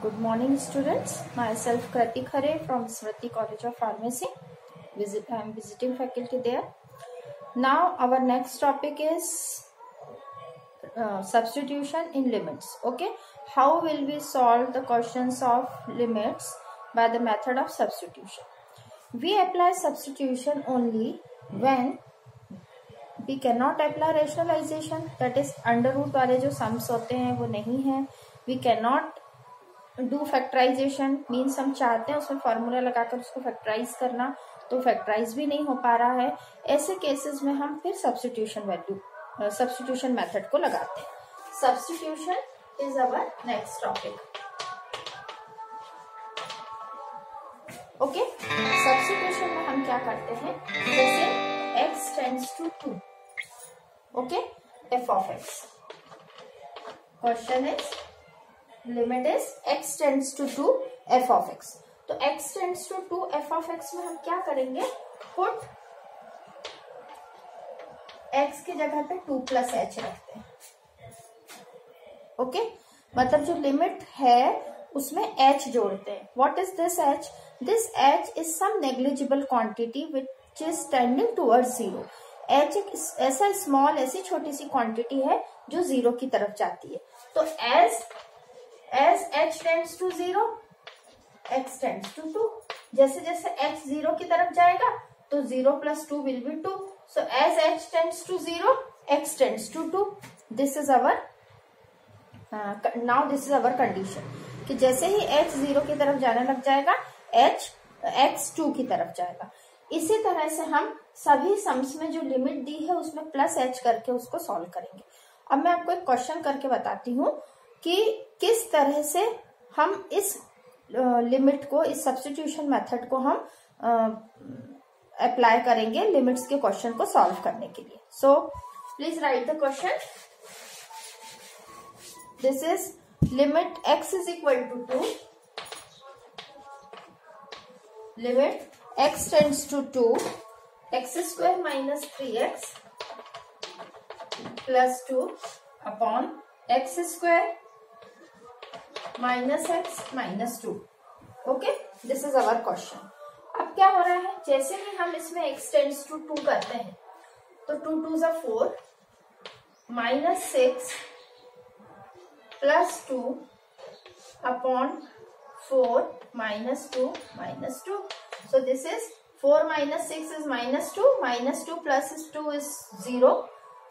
Good morning, students. Myself Krati Khare from Smriti College of Pharmacy. I am visiting faculty there. Now our next topic is substitution in limits. Okay, how will we solve the questions of limits by the method of substitution? We apply substitution only when we cannot apply rationalization, that is under root वाले जो sums होते हैं वो नहीं है. We cannot do factorization, means हम चाहते हैं उसमें फॉर्मूला लगाकर उसको फैक्टराइज करना, तो फैक्टराइज भी नहीं हो पा रहा है. ऐसे केसेस में हम फिर सब्स्टिट्यूशन मेथड को लगाते हैं. Substitution is our next topic. Okay, substitution में हम क्या करते हैं, जैसे x tends to 2. Okay, f of x. Question is limit is x tends to 2 f of x. तो x tends to 2 f of x में हम क्या करेंगे, पुट x की जगह पे 2 प्लस h रखते हैं. ओके, मतलब जो लिमिट है उसमें h जोड़ते हैं. What is this h? This h is some negligible quantity which is tending towards 0. h एक ऐसा स्मॉल, ऐसी छोटी सी क्वांटिटी है जो 0 की तरफ जाती है. तो as h tends to 0, x tends to 2. जैसे जैसे h 0 की तरफ जाएगा तो 0 plus 2 will be 2. So as h tends to 0, x tends to 2. This is our now this is our condition कि जैसे ही h 0 की तरफ जाने लग जाएगा x 2 की तरफ जाएगा. इसी तरह से हम सभी सम्स में जो लिमिट दी है उसमें प्लस h करके उसको सॉल्व करेंगे. अब मैं आपको एक क्वेश्चन करके बताती हूँ कि किस तरह से हम इस लिमिट को, इस सब्स्टिट्यूशन मेथड को हम अप्लाई करेंगे लिमिट्स के क्वेश्चन को सॉल्व करने के लिए. So please write the question. This is limit x is equal to 2, limit x tends to 2, x square minus 3x plus 2 upon x square minus x minus 2. Okay, this is our question. अब क्या हो रहा है, जैसे ही हम इसमें x tends to 2 करते हैं तो 2 2s are 4 minus 6 plus 2 upon 4 minus 2 minus 2. So this is 4 minus 6 is minus 2, minus 2 plus 2 is 0.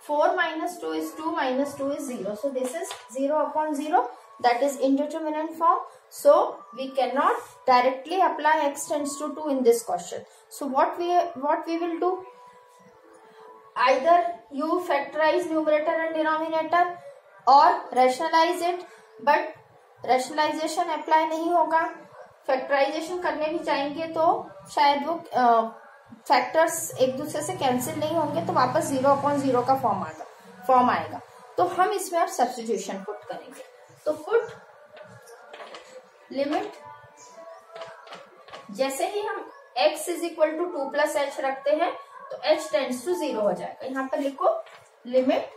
4 minus 2 is 2, minus 2 is 0. So this is 0 upon 0. That is indeterminate form. So we cannot directly apply x tends to 2 in this question. So what we will do? Either you factorize numerator and denominator or rationalize it. But rationalization apply नहीं होगा. Factorisation करने भी चाहेंगे तो शायद वो factors एक दूसरे से कैंसिल नहीं होंगे, तो वापस 0 अपॉन 0 का फॉर्म आएगा. तो हम इसमें अब सब्स्टिट्यूशन पुट करेंगे. तो पुट लिमिट, जैसे ही हम x is equal to 2 plus h रखते हैं तो h टेंड्स टू 0 हो जाएगा. यहां पर लिखो लिमिट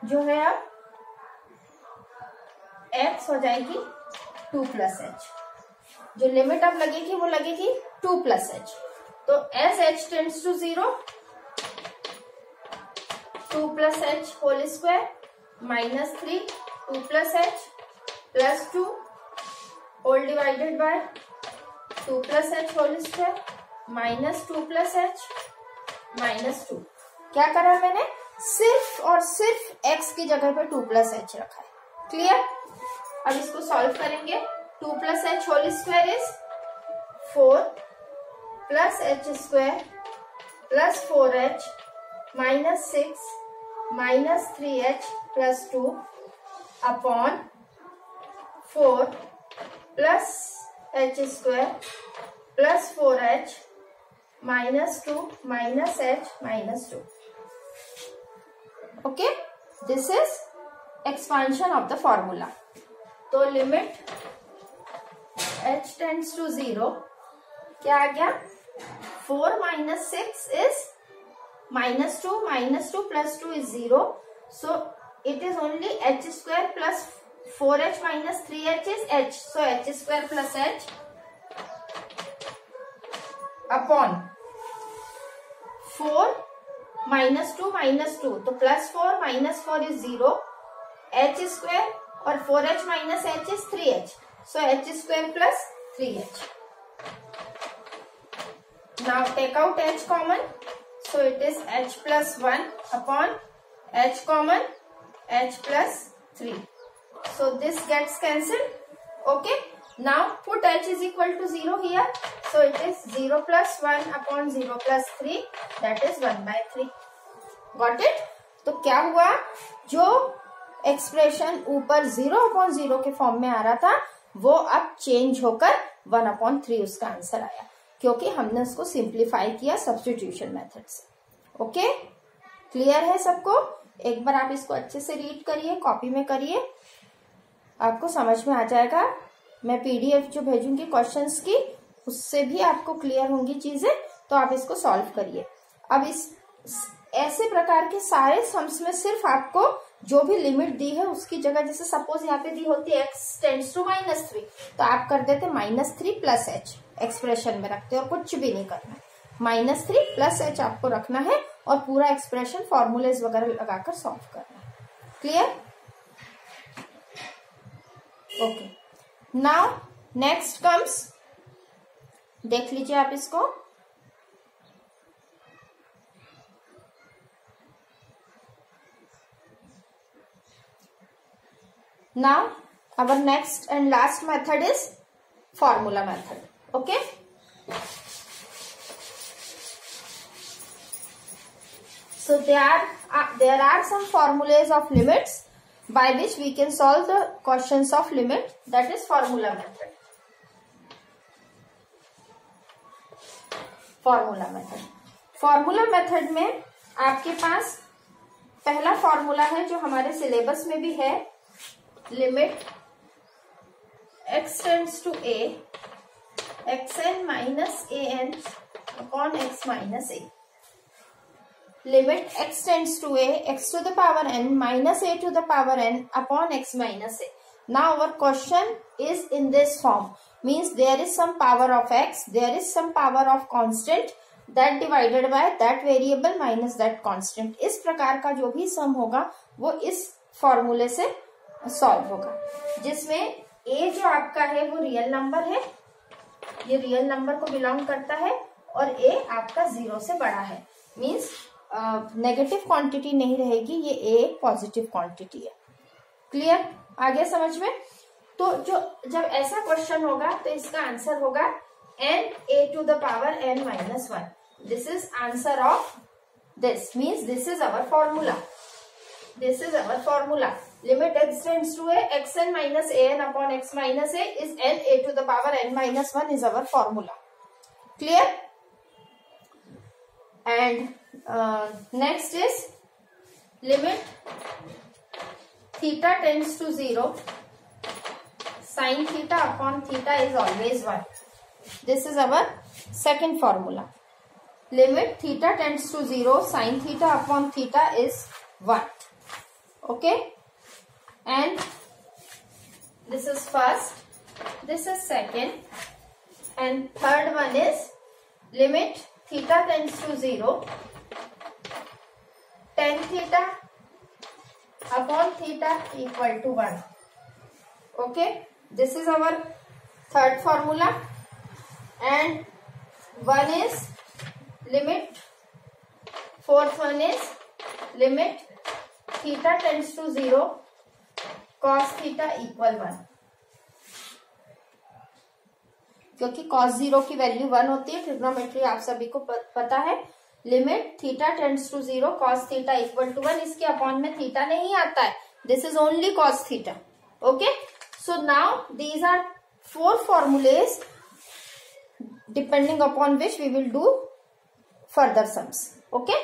जो है अब x हो जाएगी 2 प्लस h. जो लिमिट अब लगेगी वो लगेगी 2 प्लस h. तो as h tends to 0, 2 plus h whole square minus 3 2 plus h plus 2 whole divided by 2 plus h whole square minus 2 plus h minus 2. क्या करा मैंने, सिर्फ और सिर्फ x की जगह पे 2 प्लस h रखा है. क्लियर? अब इसको सॉल्व करेंगे. 2 plus h whole square is 4 plus h square plus 4h minus 6 minus 3h plus 2 upon 4 plus h square plus 4h minus 2 minus h minus 2. Okay, this is expansion of the formula. तो limit h tends to 0 क्या आ गया, 4 minus 6 is minus 2 plus 2 is 0. So it is only h square plus 4h minus 3h is h. So h square plus h upon 4 minus 2 तो plus 4 minus 4 is 0, h square और 4h minus h is 3h. So h square plus 3h. Now take out h common. So it is h plus 1 upon h common, h plus 3. So this gets cancelled. Okay. Now put h is equal to 0 here. So it is 0 plus 1 upon 0 plus 3. That is 1 by 3. Got it? तो क्या हुआ, जो expression ऊपर 0 upon 0 के form में आ रहा था वो अब चेंज होकर 1 अपॉन 3 उसका आंसर आया, क्योंकि हमने उसको सिंप्लीफाई किया सब्स्टिट्यूशन मेथड से. ओके, क्लियर है सबको? एक बार आप इसको अच्छे से रीड करिए, कॉपी में करिए, आपको समझ में आ जाएगा. मैं पीडीएफ जो भेजूंगी क्वेश्चंस की उससे भी आपको क्लियर होंगी चीजें, तो आप इसको सॉल्व करिए. अब इस ऐसे प्रकार के सारे सम्स में सिर्फ आपको जो भी लिमिट दी है उसकी जगह, जैसे सपोज यहाँ पे दी होती है x टेंड्स टू -3, तो आप कर देते -3 प्लस h एक्सप्रेशन में रखते और कुछ भी नहीं करना है. -3 प्लस h आपको रखना है और पूरा एक्सप्रेशन फॉर्मूलेज वगैरह लगाकर सॉल्व करना है. Clear? Okay, now next comes, देख लीजिए आप इसको. Now our next and last method is formula method. Okay. So there are some formulas of limits by which we can solve the questions of limit, that is formula method. Formula method में आपके पास पहला formula है जो हमारे syllabus में भी है, limit x tends to a xn minus an upon x minus a. Limit x tends to a x to the power n minus a to the power n upon x minus a. Now our question is in this form, means there is some power of x, there is some power of constant, that divided by that variable minus that constant. इस प्रकार का जो भी सम होगा वो इस फॉर्मूले से सॉल्व होगा, जिसमें a जो आपका है वो रियल नंबर है, ये रियल नंबर को बिलोंग करता है, और a आपका 0 से बड़ा है, मीन्स नेगेटिव क्वांटिटी नहीं रहेगी, ये a एक पॉजिटिव क्वांटिटी है. क्लियर? आगे समझ में? तो जब ऐसा क्वेश्चन होगा तो इसका आंसर होगा n a to the power n minus 1. This is answer of this, means this is our formula. This is our formula. Limit x tends to a xn minus an upon x minus a is n a to the power n minus 1 is our formula. Clear? And next is limit theta tends to 0 sin theta upon theta is always 1. This is our second formula. Limit theta tends to 0 sin theta upon theta is 1. Okay? And this is first, this is second, and third one is limit theta tends to 0 tan theta upon theta equal to 1. Okay, this is our third formula. And one is limit, fourth one is limit theta tends to 0 cos theta equal 1. क्योंकि cos 0 की value 1 होती है, trigonometry आप सभी को पता है. Limit theta tends to 0 cos theta equal to 1, इसके अपॉन में थीटा नहीं आता है, this is only cos theta. Okay, so now these are 4 formulas depending upon which we will do further sums. Okay,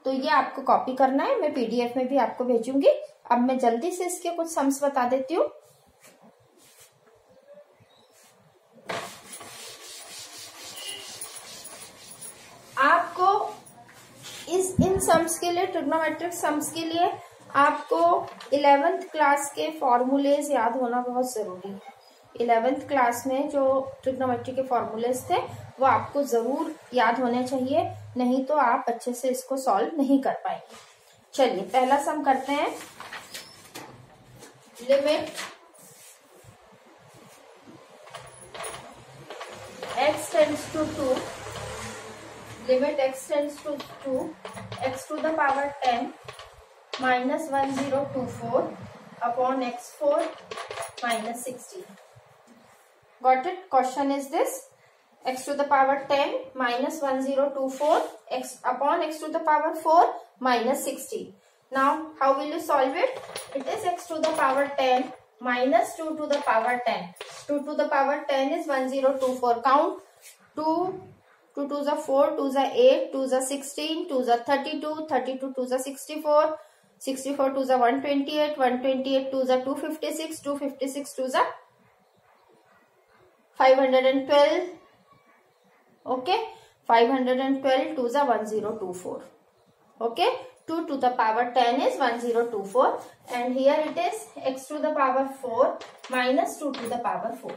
तो ये आपको कॉपी करना है, मैं पीडीएफ में भी आपको भेजूंगी. अब मैं जल्दी से इसके कुछ सम्स बता देती हूँ. आपको इन सम्स के लिए, ट्रिग्नोमेट्रिक सम्स के लिए आपको 11th क्लास के फॉर्मूलेज याद होना बहुत जरूरी है। 11th क्लास में जो ट्रिग्नोमेट्री के फॉर्मूलेज थे वो आपको जरूर याद होने चाहिए, नहीं तो आप अच्छे से इसको सॉल्व नहीं कर पाएंगे। चलिए पहला सम करते हैं। Limit x tends to 2, limit x tends to 2, x to the power 10 minus 1024 upon x4 minus 16. Got it? Question is this: x to the power 10 minus 1024 x upon x to the power 4 minus 16. Now how will you solve it? It is x to the power 10 minus 2 to the power 10. 2 to the power 10 is 1024. Count 2, 2 to the 4, 2 the 8, 2 the 16, 2 the 32, 32 to the 64, 64 to the 128, 128 to the 256, 256 to the 512. Okay, 512 to the 1024. Okay, 2 to the power 10 is 1024, and here it is x to the power 4 minus 2 to the power 4.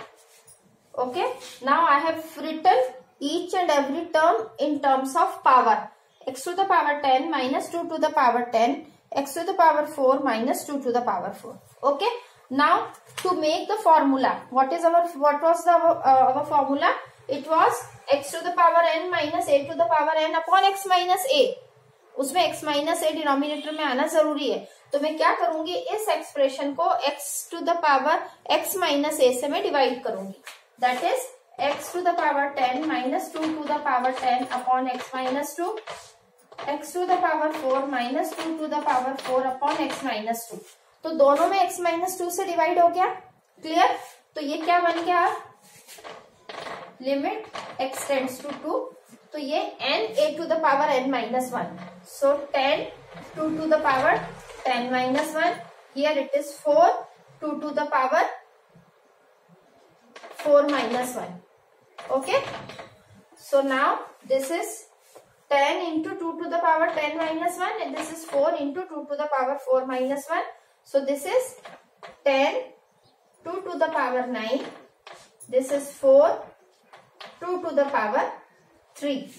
Okay, now I have written each and every term in terms of power. X to the power 10 minus 2 to the power 10, x to the power 4 minus 2 to the power 4. Okay, now to make the formula, what was our formula? It was x to the power n minus a to the power n upon x minus a. उसमें x minus ए denominator में आना जरूरी है, तो मैं क्या करूंगी, इस एक्सप्रेशन को x to the power x minus A से मैं डिवाइड करूंगी. That is x to the power 10 minus 2 to the power 10 upon x minus 2, x to the power 4 minus 2 to the power 4 upon x minus 2. तो दोनों में x minus 2 से divide हो गया. Clear? तो ये क्या बन गया, लिमिट x टेंड्स टू 2, तो ये n a to the power n minus 1. So 10 2 to the power 10 minus 1. Here it is 4 2 to the power 4 minus 1. Okay. So now this is 10 into 2 to the power 10 minus 1, and this is 4 into 2 to the power 4 minus 1. So this is 10 2 to the power 9. This is 4 2 to the power 3.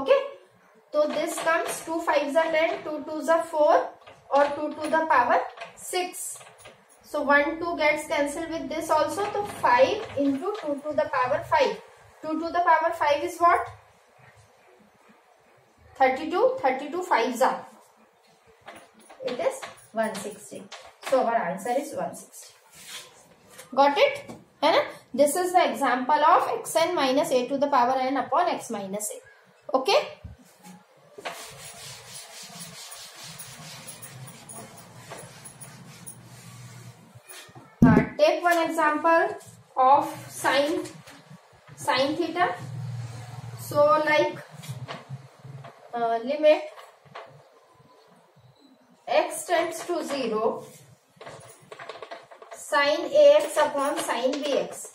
Okay. So this comes 2 5s are 10, 2 2s are 4, or 2 to the power 6. So 1 2 gets cancelled with this also. So 5 into 2 to the power 5. 2 to the power 5 is what? 32. 32 5s are. It is 160. So our answer is 160. Got it? है ना? This is the example of xn minus a to the power n upon x minus a. Okay? Take one example of sine theta. So like limit x tends to 0 sin ax upon sin bx.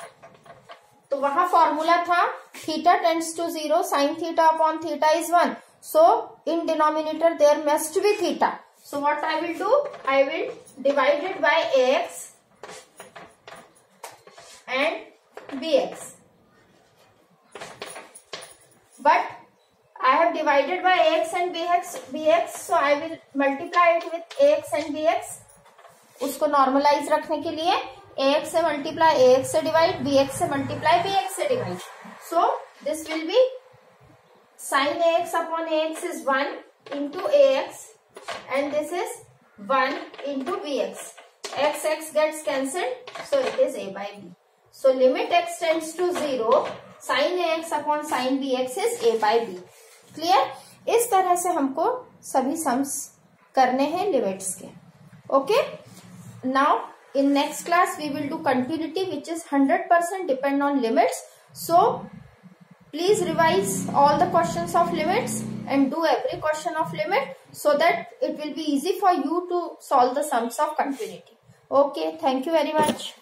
तो वहां formula था theta tends to 0 sin theta upon theta is 1. So in denominator there must be theta. So what I will do? I will divide it by ax and bx, but I have divided by ax and bx, so I will multiply it with ax and bx. उसको normalise रखने के लिए ax से multiply ax से divide, bx से multiply bx से divide. So this will be sin ax upon ax is 1 into ax, and this is 1 into bx. X gets cancelled, so it is a by b. So limit x tends to 0 sin ax upon sin bx is a by b. Clear? इस तरह से हमको सभी sums करने हैं limits के. Okay, now in next class we will do continuity which is 100% depend on limits. So please revise all the questions of limits and do every question of limit so that it will be easy for you to solve the sums of continuity. Okay, thank you very much.